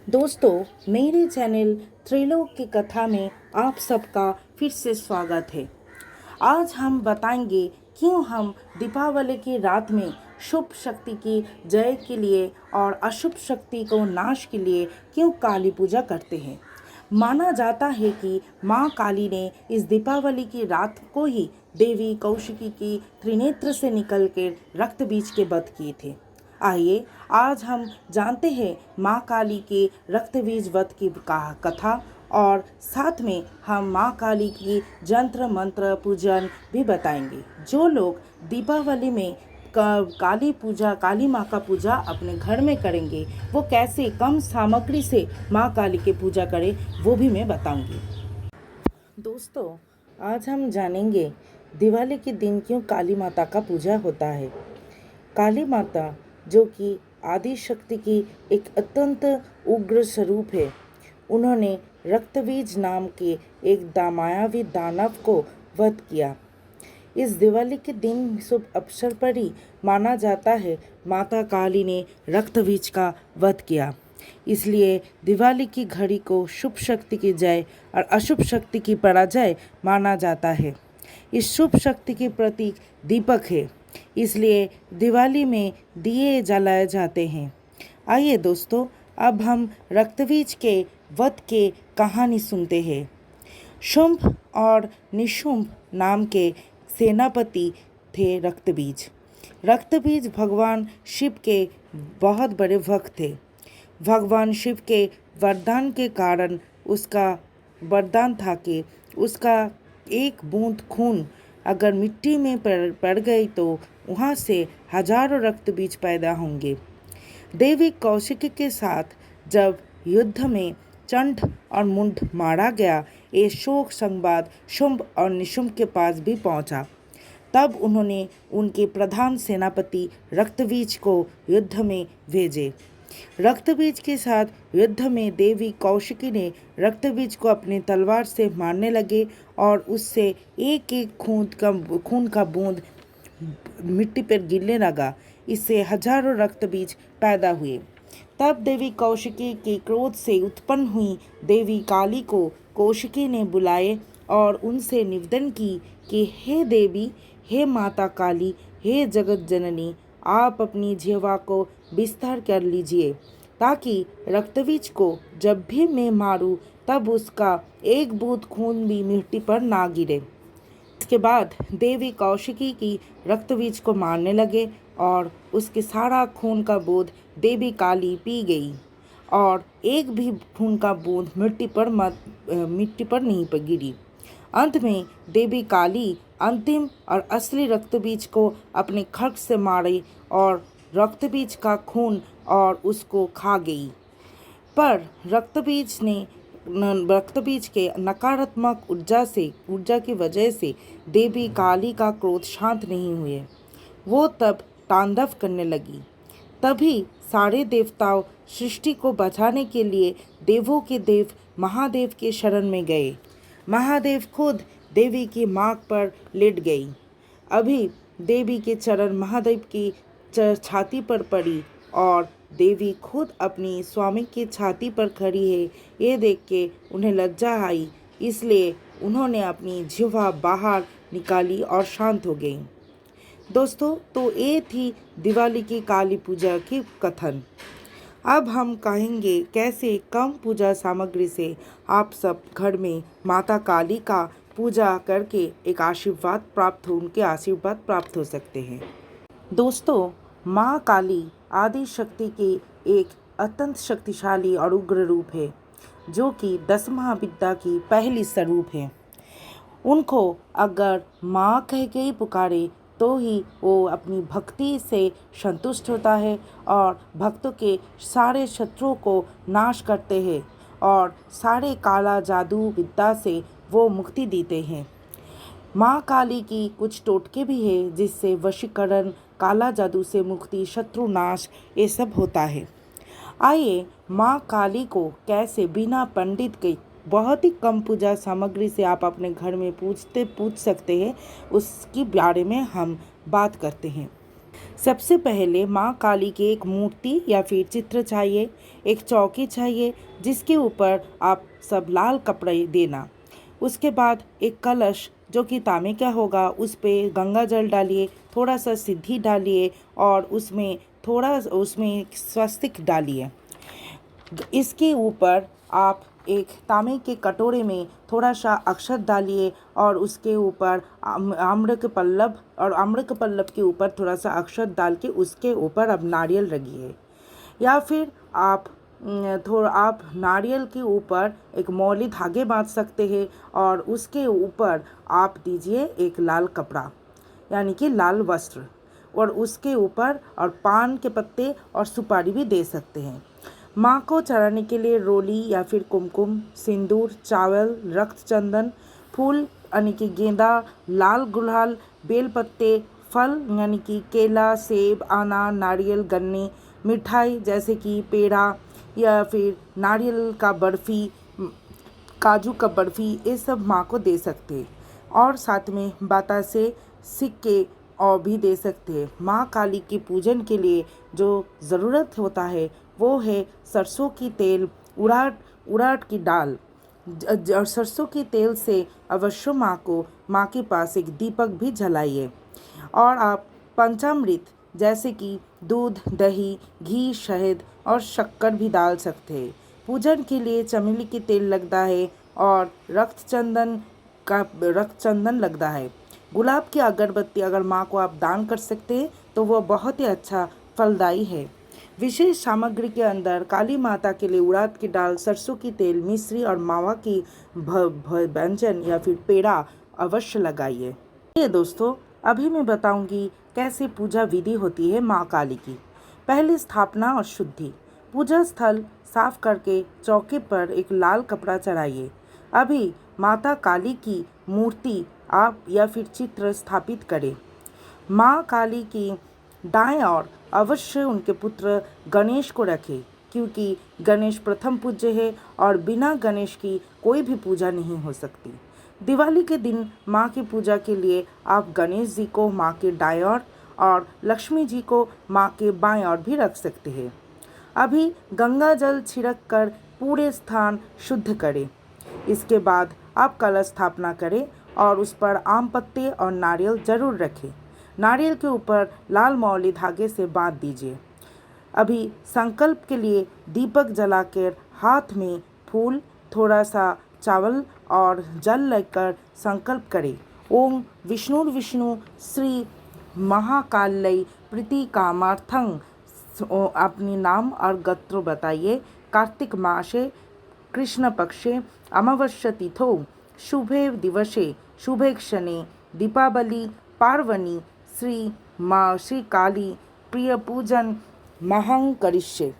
दोस्तों, मेरे चैनल त्रिलोक की कथा में आप सबका फिर से स्वागत है। आज हम बताएंगे क्यों हम दीपावली की रात में शुभ शक्ति की जय के लिए और अशुभ शक्ति को नाश के लिए क्यों काली पूजा करते हैं। माना जाता है कि माँ काली ने इस दीपावली की रात को ही देवी कौशिकी की त्रिनेत्र से निकलकर रक्त बीज के वध किए थे। आइए आज हम जानते हैं माँ काली के रक्त बीज वध की कथा और साथ में हम माँ काली की जंत्र मंत्र पूजन भी बताएंगे। जो लोग दीपावली में काली माँ का पूजा अपने घर में करेंगे वो कैसे कम सामग्री से माँ काली की पूजा करें वो भी मैं बताऊंगी। दोस्तों, आज हम जानेंगे दिवाली के दिन क्यों काली माता का पूजा होता है। काली माता जो कि आदि शक्ति की एक अत्यंत उग्र स्वरूप है, उन्होंने रक्तबीज नाम के एक मायावी दानव को वध किया। इस दिवाली के दिन शुभ अवसर पर ही माना जाता है माता काली ने रक्तबीज का वध किया। इसलिए दिवाली की घड़ी को शुभ शक्ति की जय और अशुभ शक्ति की पराजय माना जाता है। इस शुभ शक्ति के प्रतीक दीपक है, इसलिए दिवाली में दिए जलाए जाते हैं। आइए दोस्तों, अब हम रक्तबीज के वध के कहानी सुनते हैं। शुंभ और निशुंभ नाम के सेनापति थे रक्तबीज। रक्तबीज भगवान शिव के बहुत बड़े भक्त थे। भगवान शिव के वरदान के कारण उसका वरदान था कि उसका एक बूंद खून अगर मिट्टी में पड़ गई तो वहाँ से हजारों रक्तबीज पैदा होंगे। देवी कौशिकी के साथ जब युद्ध में चंड और मुंड मारा गया, ये शोक संवाद शुंभ और निशुंभ के पास भी पहुंचा। तब उन्होंने उनके प्रधान सेनापति रक्तबीज को युद्ध में भेजे। रक्तबीज के साथ युद्ध में देवी कौशिकी ने रक्तबीज को अपनी तलवार से मारने लगे और उससे एक एक खून का बूंद मिट्टी पर गिरने लगा। इससे हजारों रक्तबीज पैदा हुए। तब देवी कौशिकी के क्रोध से उत्पन्न हुई देवी काली को कौशिकी ने बुलाए और उनसे निवेदन की कि हे देवी, हे माता काली, हे जगत जननी, आप अपनी जिह्वा को विस्तार कर लीजिए ताकि रक्तबीज को जब भी मैं मारूं तब उसका एक बूंद खून भी मिट्टी पर ना गिरे। इसके बाद देवी कौशिकी की रक्तबीज को मारने लगे और उसके सारा खून का बूंद देवी काली पी गई और एक भी खून का बूंद मिट्टी पर नहीं गिरी। अंत में देवी काली अंतिम और असली रक्तबीज को अपने खड्ग से मारे और रक्तबीज का खून और उसको खा गई। पर रक्तबीज के नकारात्मक ऊर्जा की वजह से देवी काली का क्रोध शांत नहीं हुए। वो तब तांडव करने लगी। तभी सारे देवताओं सृष्टि को बचाने के लिए देवों के देव महादेव के शरण में गए। महादेव खुद देवी की मांग पर लेट गई। अभी देवी के चरण महादेव की छाती पर पड़ी और देवी खुद अपनी स्वामी की छाती पर खड़ी है। ये देख के उन्हें लज्जा आई, इसलिए उन्होंने अपनी जिह्वा बाहर निकाली और शांत हो गई। दोस्तों, तो ये थी दिवाली की काली पूजा की कथन। अब हम कहेंगे कैसे कम पूजा सामग्री से आप सब घर में माता काली का पूजा करके उनके आशीर्वाद प्राप्त हो सकते हैं। दोस्तों, माँ काली आदि शक्ति की एक अत्यंत शक्तिशाली और उग्र रूप है जो कि 10 महाविद्या की पहली स्वरूप है। उनको अगर माँ कह के ही पुकारे तो ही वो अपनी भक्ति से संतुष्ट होता है और भक्तों के सारे शत्रुओं को नाश करते हैं और सारे काला जादू विद्या से वो मुक्ति देते हैं। माँ काली की कुछ टोटके भी है जिससे वशीकरण, काला जादू से मुक्ति, शत्रु नाश ये सब होता है। आइए माँ काली को कैसे बिना पंडित के बहुत ही कम पूजा सामग्री से आप अपने घर में पूछ सकते हैं, उसके बारे में हम बात करते हैं। सबसे पहले माँ काली की एक मूर्ति या फिर चित्र चाहिए, एक चौकी चाहिए जिसके ऊपर आप सब लाल कपड़े देना। उसके बाद एक कलश जो कि तांबे का होगा, उस पे गंगा जल डालिए, थोड़ा सा सिद्धि डालिए और उसमें स्वस्तिक डालिए। इसके ऊपर आप एक तांबे के कटोरे में थोड़ा सा अक्षत डालिए और उसके ऊपर आम्र के पल्लव और आम्र के पल्लव के ऊपर थोड़ा सा अक्षत डाल के उसके ऊपर अब नारियल रखिए। या फिर आप नारियल के ऊपर एक मौली धागे बांध सकते हैं और उसके ऊपर आप दीजिए एक लाल कपड़ा यानी कि लाल वस्त्र, और उसके ऊपर और पान के पत्ते और सुपारी भी दे सकते हैं। माँ को चढ़ाने के लिए रोली या फिर कुमकुम, सिंदूर, चावल, रक्त चंदन, फूल यानी कि गेंदा, लाल गुलाल, बेलपत्ते, फल यानी कि केला, सेब, अनार, नारियल, गन्ने, मिठाई जैसे कि पेड़ा या फिर नारियल का बर्फ़ी, काजू का बर्फ़ी, ये सब माँ को दे सकते हैं। और साथ में बतासे, सिक्के और भी दे सकते हैं। माँ काली की पूजन के लिए जो ज़रूरत होता है वो है सरसों की तेल, उड़द की दाल। और सरसों के तेल से अवश्य माँ के पास एक दीपक भी जलाइए। और आप पंचामृत जैसे कि दूध, दही, घी, शहद और शक्कर भी डाल सकते हैं। पूजन के लिए चमेली के तेल लगता है और रक्त चंदन लगता है। गुलाब की अगरबत्ती अगर माँ को आप दान कर सकते हैं तो वह बहुत ही अच्छा फलदायी है। विशेष सामग्री के अंदर काली माता के लिए उड़द की दाल, सरसों की तेल, मिश्री और मावा की व्यंजन या फिर पेड़ा अवश्य लगाइए। ये दोस्तों, अभी मैं बताऊंगी कैसे पूजा विधि होती है माँ काली की। पहली, स्थापना और शुद्धि। पूजा स्थल साफ करके चौके पर एक लाल कपड़ा चढ़ाइए। अभी माता काली की मूर्ति आप या फिर चित्र स्थापित करें। माँ काली की दाएं ओर अवश्य उनके पुत्र गणेश को रखें, क्योंकि गणेश प्रथम पूज्य है और बिना गणेश की कोई भी पूजा नहीं हो सकती। दिवाली के दिन माँ की पूजा के लिए आप गणेश जी को माँ के दाएं ओर और लक्ष्मी जी को माँ के बाएं ओर भी रख सकते हैं। अभी गंगा जल छिड़क कर पूरे स्थान शुद्ध करें। इसके बाद आप कलश स्थापना करें और उस पर आम पत्ते और नारियल जरूर रखें। नारियल के ऊपर लाल मौली धागे से बांध दीजिए। अभी संकल्प के लिए दीपक जलाकर हाथ में फूल, थोड़ा सा चावल और जल लेकर संकल्प करें। ओम विष्णु श्री महाकाल्यै प्रीति कामार्थं। अपनी नाम और गोत्र बताइए। कार्तिक मासे कृष्ण पक्षे अमावस्या तिथौ शुभे दिवसे शुभे क्षणे दीपावली पार्वणी श्री काली प्रिय पूजन महं करिष्ये।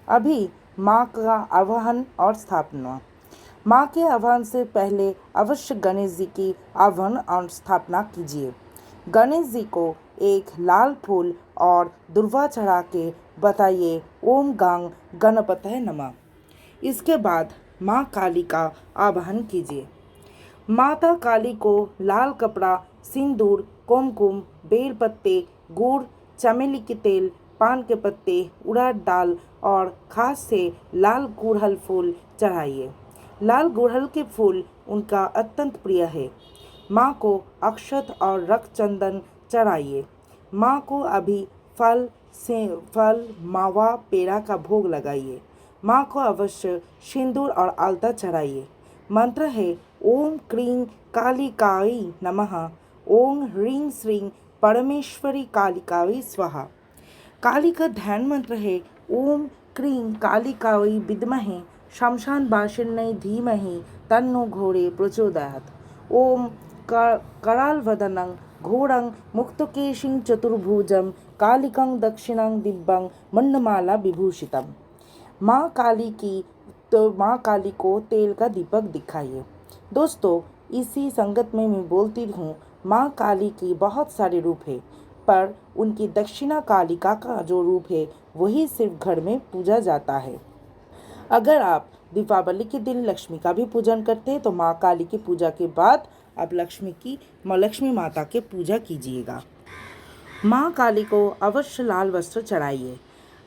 अभी माँ का आवाहन और स्थापना। माँ के आह्वान से पहले अवश्य गणेश जी की आह्वान और स्थापना कीजिए। गणेश जी को एक लाल फूल और दुर्वा चढ़ा के बताइए ओम गांग गणपतये नमः। इसके बाद माँ काली का आवाहन कीजिए। माता काली को लाल कपड़ा, सिंदूर, कुमकुम, बेलपत्ते, गुड़, चमेली के तेल, पान के पत्ते, उड़द दाल और खास से लाल गुड़हल फूल चढ़ाइए। लाल गुड़हल के फूल उनका अत्यंत प्रिय है। माँ को अक्षत और रक्त चंदन चढ़ाइए। माँ को अभी फल, मावा, पेड़ा का भोग लगाइए। माँ को अवश्य सिंदूर और आलता चढ़ाइए। मंत्र है ओम क्रीं कालिकायै नमः, ओम ह्रीं श्रीं परमेश्वरी कालिकायै स्वाहा। काली का ध्यान मंत्र है ओम क्रीं कालिकायै विद्महे शमशानवासिन्यै धीमहि तन्नो घोरे प्रचोदयात्। ओम करालवदनं घोरं मुक्तकेशिं चतुर्भुजं कालिकं दक्षिणं दिव्यं मण्डमाला विभूषितम्। माँ काली को तेल का दीपक दिखाइए। दोस्तों, इसी संगत में मैं बोलती हूँ, माँ काली की बहुत सारे रूप है, पर उनकी दक्षिणा कालिका का जो रूप है वही सिर्फ घर में पूजा जाता है। अगर आप दीपावली के दिन लक्ष्मी का भी पूजन करते हैं तो माँ काली की पूजा के बाद आप लक्ष्मी माता के पूजा कीजिएगा। माँ काली को अवश्य लाल वस्त्र चढ़ाइए।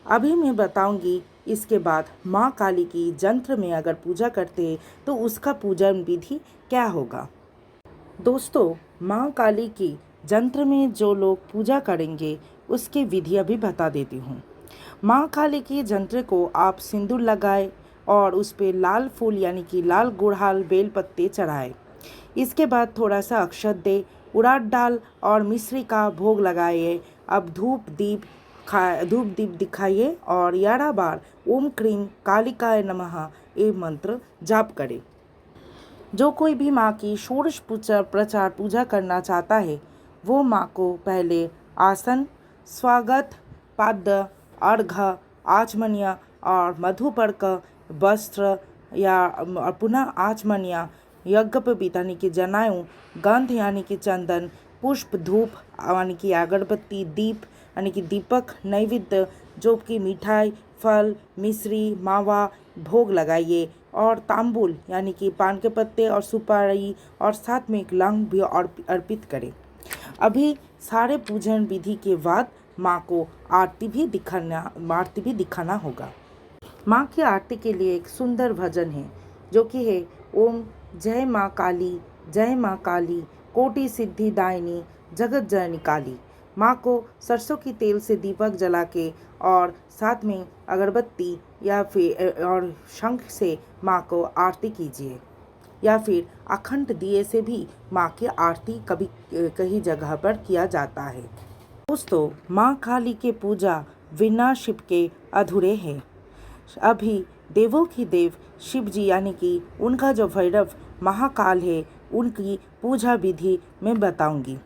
अभी मैं बताऊंगी इसके बाद माँ काली की यंत्र में अगर पूजा करते हैं तो उसका पूजन विधि क्या होगा। दोस्तों, माँ काली की यंत्र में जो लोग पूजा करेंगे उसकी विधि अभी बता देती हूँ। माँ काली की यंत्र को आप सिंदूर लगाए और उस पर लाल फूल यानी कि लाल गुड़हल बेल पत्ते चढ़ाए। इसके बाद थोड़ा सा अक्षत दे, उड़द दाल और मिश्री का भोग लगाइए। अब धूप दीप दिखाइए और 11 बार ओम क्रीम कालिकाय नमः ये मंत्र जाप करें। जो कोई भी माँ की षोडश प्रचार पूजा करना चाहता है वो माँ को पहले आसन, स्वागत, पाद्य, अर्घ्य, आचमनिया और मधुपर्क वस्त्र या पुनः आचमनिया यज्ञोपवीत यानी कि जनायु, गंध यानी कि चंदन, पुष्प, धूप यानी कि अगरबत्ती, दीप यानी कि दीपक, नैवेद्य जो कि मिठाई, फल, मिश्री, मावा भोग लगाइए और तांबुल यानी कि पान के पत्ते और सुपारी और साथ में एक लौंग भी अर्पित करें। अभी सारे पूजन विधि के बाद माँ को आरती भी दिखाना होगा। माँ की आरती के लिए एक सुंदर भजन है जो कि है ओम जय माँ काली कोटि सिद्धि दायिनी जगत जननी काली। माँ को सरसों की तेल से दीपक जला के और साथ में अगरबत्ती या फिर और शंख से माँ को आरती कीजिए या फिर अखंड दिए से भी माँ की आरती कई जगह पर किया जाता है। दोस्तों, माँ काली के पूजा बिना शिव के अधूरे हैं। अभी देवों की देव शिव जी यानी कि उनका जो भैरव महाकाल है उनकी पूजा विधि मैं बताऊंगी।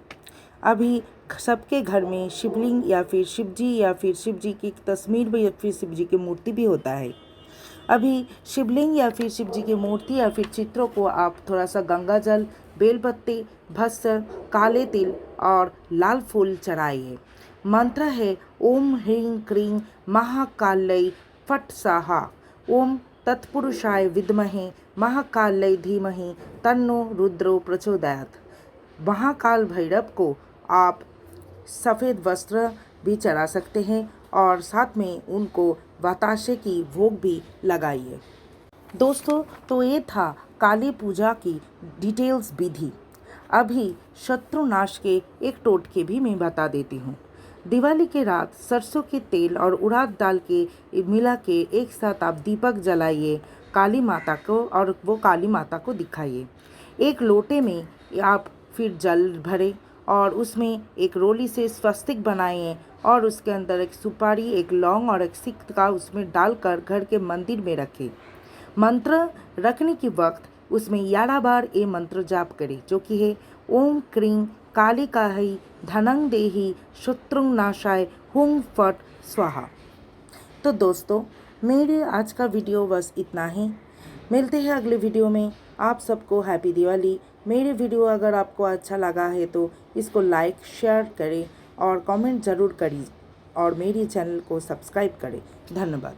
अभी सबके घर में शिवलिंग या फिर शिव जी की तस्वीर भी या फिर शिव जी की मूर्ति भी होता है। अभी शिवलिंग या फिर शिव जी की मूर्ति या फिर चित्रों को आप थोड़ा सा गंगा जल, बेलपत्ती, भस्म, काले तिल और लाल फूल चढ़ाइए। मंत्र है ओम ह्रीं क्रीं महाकाल्यै फट स्वाहा, ओम तत्पुरुषाय विद्महे महाकाल्यै धीमहि तन्नो रुद्रो प्रचोदयात्। महाकाल भैरव को आप सफ़ेद वस्त्र भी चढ़ा सकते हैं और साथ में उनको बताशे की भोग भी लगाइए। दोस्तों, तो ये था काली पूजा की डिटेल्स विधि। अभी शत्रुनाश के एक टोटके भी मैं बता देती हूँ। दिवाली के रात सरसों के तेल और उड़द दाल के मिला के एक साथ आप दीपक जलाइए काली माता को और वो काली माता को दिखाइए। एक लोटे में आप फिर जल भरें और उसमें एक रोली से स्वस्तिक बनाइए और उसके अंदर एक सुपारी, एक लौंग और एक सिक्का उसमें डालकर घर के मंदिर में रखें। मंत्र रखने के वक्त उसमें 11 बार ये मंत्र जाप करें जो कि है ओम क्रीं कालिकायै धनं देहि शत्रुं नाशाय हुं फट स्वाहा। तो दोस्तों, मेरे आज का वीडियो बस इतना ही। मिलते हैं अगले वीडियो में। आप सबको हैप्पी दिवाली। मेरे वीडियो अगर आपको अच्छा लगा है तो इसको लाइक शेयर करें और कमेंट ज़रूर करें और मेरी चैनल को सब्सक्राइब करें। धन्यवाद।